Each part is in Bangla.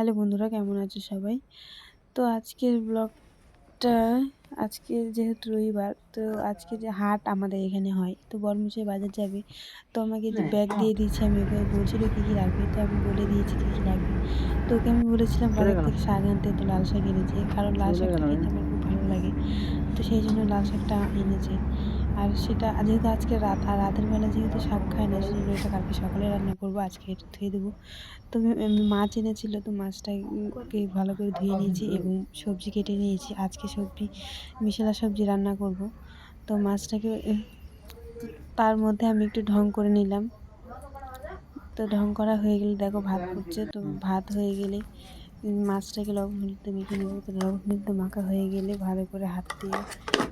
হ্যালো বন্ধুরা, কেমন আছো সবাই? তো আজকের ব্লগটা, আজকে যেহেতু রবিবার, তো আজকে যে হাট আমাদের এখানে হয়, তো বড়মশাই বাজার যাবে। তো আমাকে যে ব্যাগ দিয়ে দিয়েছে, আমি ওকে বলছিল কী কী লাগবে, তো আমি বলে দিয়েছি কী কী লাগবে। তো ওকে আমি বলেছিলাম বাজার থেকে শাক আনতে, তো লাল শাক এনেছে, কারণ লাল শাকটা খেতে আমার খুব ভালো লাগে। তো সেই জন্য লাল শাকটা এনেছে। আর সেটা যেহেতু আজকে রাত, আর রাতের বেলা যেহেতু শাক খায় না, সেজন্য এটা কালকে সকালে রান্না করবো, আজকে এটা ধুয়ে দেবো। তো মাছ এনেছিল, তো মাছটাকে ভালো করে ধুয়ে নিয়েছি এবং সবজি কেটে নিয়েছি। আজকে সবজি মিশালা সবজি রান্না করব। তো মাছটাকে তার মধ্যে আমি একটু ঢং করে নিলাম। তো ঢং করা হয়ে গেলে দেখো ভাত ফুটছে, তো ভাত হয়ে গেলে মাছটাকে লবণ হলুদ মেখে নেবো। তো লবণ হলুদ মাখা হয়ে গেলে ভালো করে হাত দিয়ে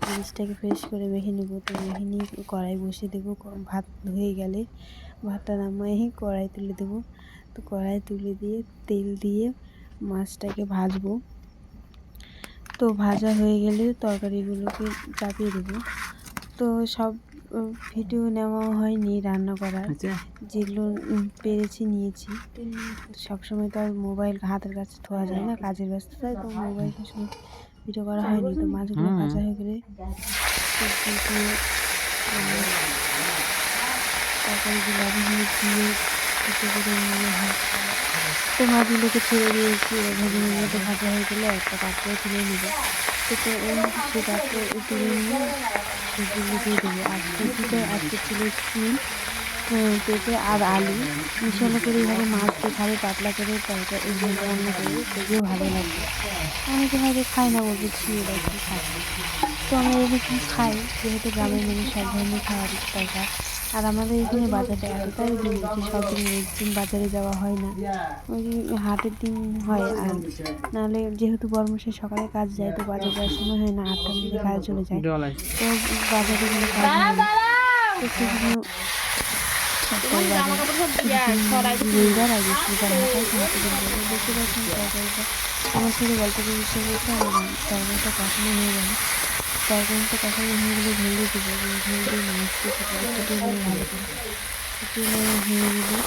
জিনিসটাকে ফ্রেশ করে মেখে নেবো। তো মেখে নিয়ে কড়াই বসিয়ে দেবো। ভাত হয়ে গেলে ভাতটা নামিয়ে কড়াই তুলে দেবো। তো কড়াই তুলে দিয়ে তেল দিয়ে মাছটাকে ভাজবো। তো ভাজা হয়ে গেলে তরকারিগুলোকে চাপিয়ে দেবো। তো সব ভিডিও নেওয়া হয়নি রান্না করার, যেগুলো পেরেছি নিয়েছি। সবসময় তো আর মোবাইল হাতের কাছে ধোয়া যায় না, কাজের ব্যস্ততায়, তো মোবাইল সবসময় ভিডিও করা হয়নি। তো মাছগুলো ভাজা হয়ে গেলে তরকারিগুলো দিয়ে করে নিয়ে হয়। তো মাছগুলোকে ছেড়ে দিয়েছি, ভেজে নিয়ে তো ভাজা হয়ে গেলে একটা পাত্রে তুলে নেব। তো সেই পাত্রে তুলে নিয়ে সবজিগুলো দিয়ে দেবো। আর সবজিটা আজকে ছিল শিম, পেঁপে আর আলু মিশালো করে এইভাবে মাছ দিয়ে খাবে, পাতলা করে তরকারি রান্না করে দেখলেও ভালো লাগবে। অনেকে হয়তো খায় না, বলবে ছি এরা কী খায়। তো আমরা এরকম খাই, যেহেতু গ্রামের মানুষ সব ধরনের খাওয়ার দরকার। আর আমাদের এখানে বাজারটা এতটাই দূর যে সব দিন বাজারে যাওয়া হয় না, ওই হাটের দিন হয়। আর নাহলে যেহেতু বড়মশাই সকালে কাজ যায়, তো বাজার যাওয়ার সময় হয় না, 8টার মধ্যে কাজে চলে যায়, তো বাজারে গেলে কাজ হয় না। তো সেজন্য রবিবার আর বৃহস্পতিবার হাটায় হাটের বলে দেখতে পাচ্ছেন তরকারিটা আমার ছেলে গল্প করে ইচ্ছে করছে। আর তরকারিটা কষানো হয়ে গেল, তরকারিটা কষানো হয়ে গেলে ঝোল দিয়ে দেবো এবং ঝোল দিয়ে মাছ দিয়ে ফুটিয়ে নেবো ভালো করে। ফুটিয়ে নেওয়া হয়ে গেলে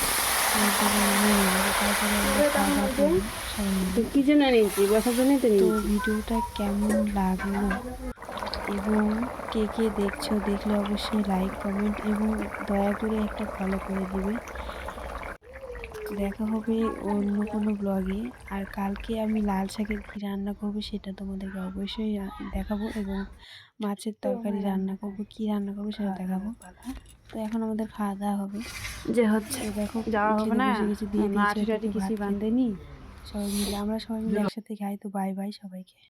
তারপরে আমরা খাওয়া দাওয়া করবো সবাই মিলে। কি জন্য নিয়েছি বসার জন্যই তো তো নিয়েছি। ভিডিওটা কেমন লাগলো এবং কে কে দেখছো, দেখলে অবশ্যই লাইক কমেন্ট এবং দয়া করে একটা ফলো করে দিবে। দেখা হবে অন্য কোনো ব্লগে। আর কালকে আমি লাল শাকের কী রান্না করব সেটা তোমাদেরকে অবশ্যই দেখাবো, এবং মাছের তরকারি রান্না করব, কী রান্না করবো সেটা দেখাবো। তো এখন আমাদের খাওয়া দাওয়া হবে, যে হচ্ছে দেখো যাওয়া হবে খেতে না, বসে গেছি, দিয়ে দিয়েছি মাটি ওদেরকে টাটি ভাত কিছুই খেতে। বাঁধেনি। সবাই মিলে আমরা সবাই মিলে একসাথে খাই। তো বাই বাই সবাইকে।